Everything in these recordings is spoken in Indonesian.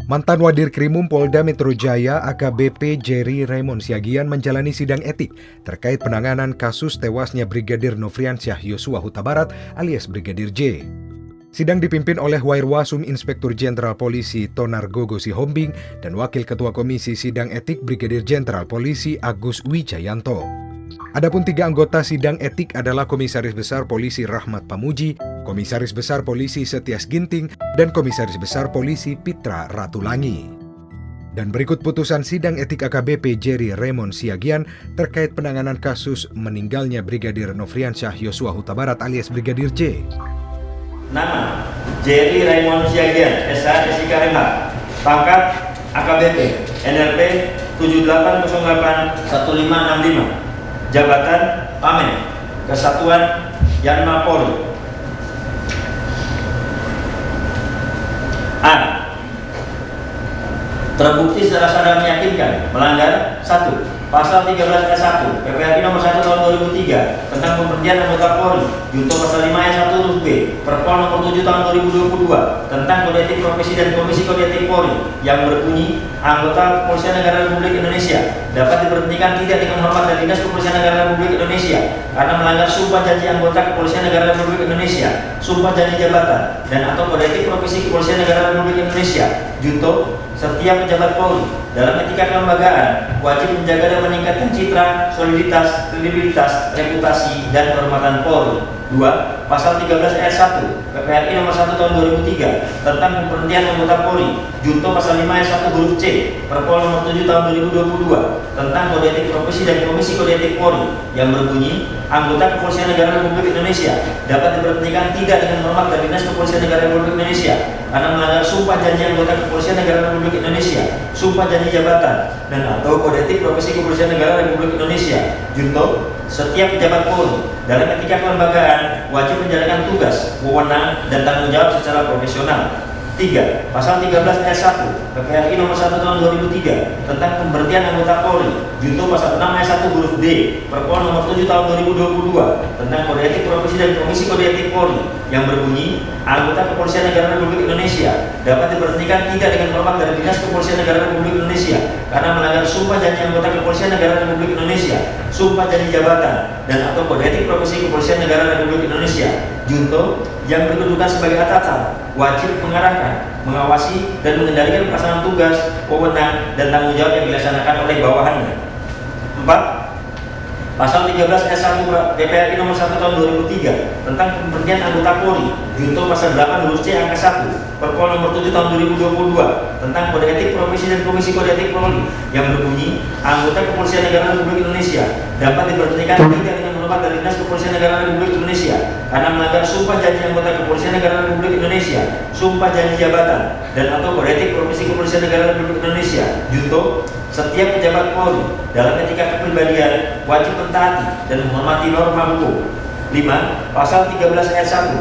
Mantan Wadir Krimum Polda Metro Jaya AKBP Jerry Raymond Siagian menjalani sidang etik terkait penanganan kasus tewasnya Brigadir Nofriansyah Yosua Huta Barat alias Brigadir J. Sidang dipimpin oleh Wairwasum Inspektur Jenderal Polisi Tonar Gogo Sihombing dan Wakil Ketua Komisi Sidang Etik Brigadir Jenderal Polisi Agus Wijayanto. Adapun 3 anggota sidang etik adalah Komisaris Besar Polisi Rahmat Pamuji, Komisaris Besar Polisi Setias Ginting, dan Komisaris Besar Polisi Pitra Ratulangi. Dan berikut putusan sidang etik AKBP Jerry Raymond Siagian terkait penanganan kasus meninggalnya Brigadir Nofriansyah Yosua Huta Barat alias Brigadir J. Nama Jerry Raymond Siagian, SH SIK MH, pangkat AKBP, NRP 78081565, jabatan Pamen, Kesatuan Yanma Polri. A. Terbukti secara sadar meyakinkan melanggar 1. Pasal 13 ayat 1 PPRI nomor 1 tahun 2003 tentang pemberhentian anggota Polri, junto pasal 5 ayat 1 huruf B Perpol nomor 7 tahun 2022 tentang kode etik profesi dan komisi kode etik Polri yang berbunyi anggota Kepolisian Negara Republik Indonesia dapat diberhentikan tidak dengan hormat dari Dinas Kepolisian Negara Republik Indonesia karena melanggar sumpah janji anggota Kepolisian Negara Republik Indonesia, sumpah janji jabatan dan atau kode etik profesi Kepolisian Negara Republik Indonesia. Junto, setiap pejabat Polri dalam etika kelembagaan wajib menjaga dan meningkatkan citra, soliditas, kredibilitas, reputasi, dan kehormatan Polri. 2. Pasal 13 ayat 1 PPRI nomor 1 tahun 2003 tentang pemberhentian anggota Polri, junto pasal 5 ayat 1 huruf C Perpol nomor 7 tahun 2022 tentang kode etik profesi dan komisi kode etik Polri yang berbunyi anggota Kepolisian Negara Republik Indonesia dapat diberhentikan tidak dengan hormat dari Dinas Kepolisian Negara Republik Indonesia karena melanggar sumpah janji anggota Kepolisian Negara Republik Indonesia, sumpah janji jabatan, dan atau kode etik profesi Kepolisian Negara Republik Indonesia. Junto, setiap pejabat Polri dalam etika kelembagaan wajib menjalankan tugas, wewenang, dan tanggung jawab secara profesional. 3. Pasal 13 ayat 1 PPRI nomor 1 tahun 2003 tentang pemberhentian anggota Polri, junto pasal 6 ayat 1 huruf D Perpol nomor 7 tahun 2022 tentang kode etik profesi dan komisi kode etik Polri yang berbunyi anggota Kepolisian Negara Republik Indonesia dapat diberhentikan tidak dengan hormat dari Dinas Kepolisian Negara Republik Indonesia karena melanggar sumpah janji anggota Kepolisian Negara Republik Indonesia, sumpah janji jabatan, dan atau kode etik profesi Kepolisian Negara Republik Indonesia. Junto, yang berkedudukan sebagai atasan wajib mengarahkan, mengawasi, dan mengendalikan pelaksanaan tugas, wewenang, dan tanggung jawab yang dilaksanakan oleh bawahannya. 4. Pasal 13 ayat 1 PPRI nomor 1 tahun 2003 tentang pemberhentian anggota Polri, junto pasal 8 huruf C angka 1 Perpol nomor 7 tahun 2022 tentang kode etik profesi dan komisi kode etik Polri yang berbunyi anggota Kepolisian Negara Republik Indonesia dapat diberhentikan tidak dengan hormat dari Dinas Kepolisian Negara Republik Indonesia karena melanggar sumpah janji anggota Kepolisian Negara Republik Indonesia, sumpah janji jabatan, dan atau kode etik profesi Kepolisian Negara Republik Indonesia. Junto, setiap pejabat Polri dalam etika kepribadian wajib mentaati dan menghormati norma hukum. 5. Pasal 13 ayat 1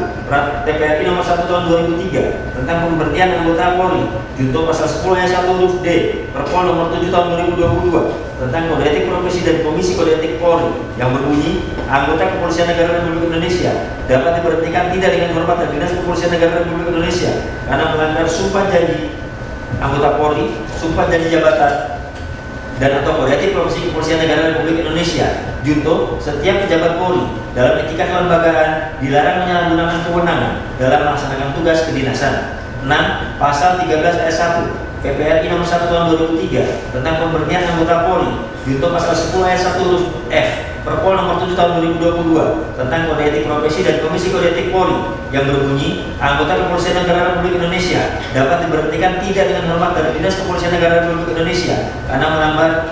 PPRI nomor 1 tahun 2003 tentang pemberhentian anggota Polri, junto pasal 10 ayat 1 huruf D Perpol nomor 7 tahun 2022 tentang kode etik profesi dan komisi kode etik Polri yang berbunyi anggota Kepolisian Negara Republik Indonesia dapat diberhentikan tidak dengan hormat dari Dinas Kepolisian Negara Republik Indonesia karena melanggar sumpah janji anggota Polri, sumpah janji jabatan, dan atau kode etik profesi Kepolisian Negara Republik Indonesia. Junto, setiap pejabat Polri dalam etika kelembagaan dilarang menyalahgunakan kewenangan dalam melaksanakan tugas kedinasan. 6. Pasal 13 ayat 1 PPRI nomor 1 tahun 2003 tentang pemberhentian anggota Polri, junto pasal 10 ayat 1 huruf F Perpol nomor 7 tahun 2022 tentang kode etik profesi dan komisi kode etik Polri yang berbunyi anggota Kepolisian Negara Republik Indonesia dapat diberhentikan tidak dengan hormat dari Dinas Kepolisian Negara Republik Indonesia karena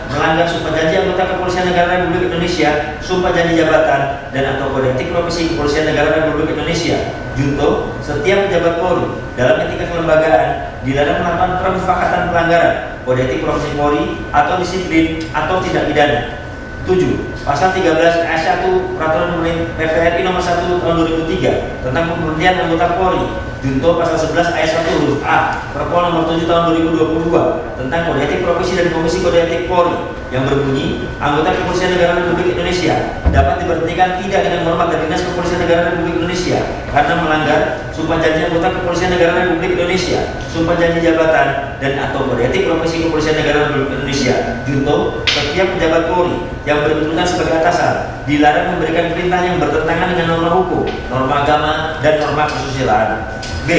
melanggar sumpah janji anggota Kepolisian Negara Republik Indonesia, sumpah janji jabatan, dan atau kode etik profesi Kepolisian Negara Republik Indonesia. Junto, setiap pejabat Polri dalam etika kelembagaan dilarang melakukan permufakatan pelanggaran kode etik profesi Polri atau disiplin atau tindak pidana. 7. Pasal 13 ayat 1 Peraturan PPRI nomor 1 tahun 2003 tentang pemberhentian anggota Polri, junto pasal 11 ayat 1 huruf A Perpol nomor 7 tahun 2022 tentang kode etik profesi dan komisi kode etik Polri yang berbunyi anggota Kepolisian Negara Republik Indonesia dapat diberhentikan tidak dengan hormat dari Dinas Kepolisian Negara Republik Indonesia karena melanggar sumpah janji anggota Kepolisian Negara Republik Indonesia, sumpah janji jabatan, dan atau kode etik profesi Kepolisian Negara Republik Indonesia. Junto, setiap pejabat Polri yang berkedudukan sebagai atasan dilarang memberikan perintah yang bertentangan dengan norma hukum, norma agama, dan norma kesusilaan. B.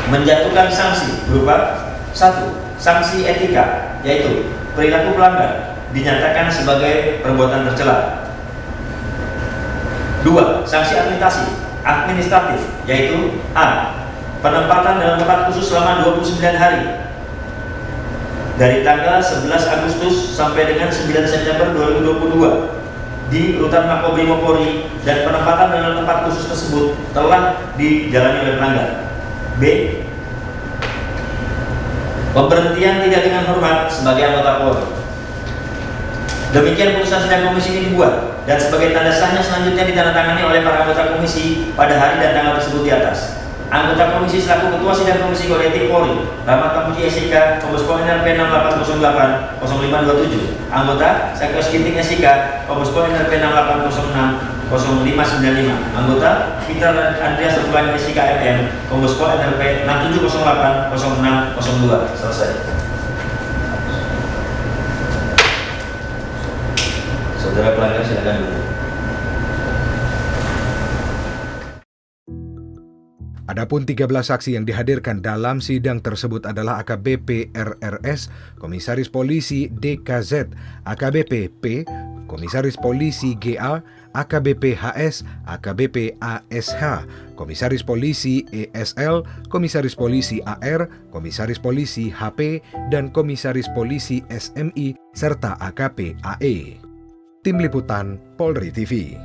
Menjatuhkan sanksi berupa 1. Sanksi etika, yaitu perilaku pelanggar dinyatakan sebagai perbuatan tercela. 2. Sanksi administratif, yaitu A. Penempatan dalam tempat khusus selama 29 hari dari tanggal 11 Agustus sampai dengan 9 September 2022 di Rutan Makobrimob Polri, dan penempatan dalam tempat khusus tersebut telah dijalani oleh pelanggar. B. Pemberhentian tidak dengan hormat sebagai anggota Polri. Demikian putusan sidang komisi ini dibuat dan sebagai tanda sahnya selanjutnya ditandatangani oleh para anggota komisi pada hari dan tanggal tersebut di atas. Anggota komisi selaku ketua sidang komisi kode etik Polri, Rahmat Pamuji SIK, Kombes Pol NRP 6808 0527. Anggota Sekdos Ginting SIK, Kombes Pol NRP 6806 0595. Anggota Fitra Andreas Satulan SIK MM, Kombes Pol NRP 6708 0602. Selesai. Saudara pelanggar silakan dulu. Adapun 13 saksi yang dihadirkan dalam sidang tersebut adalah AKBP RRS, Komisaris Polisi DKZ, AKBP P, Komisaris Polisi GA, AKBP HS, AKBP ASH, Komisaris Polisi ESL, Komisaris Polisi AR, Komisaris Polisi HP, dan Komisaris Polisi SMI, serta AKP AE. Tim Liputan Polri TV.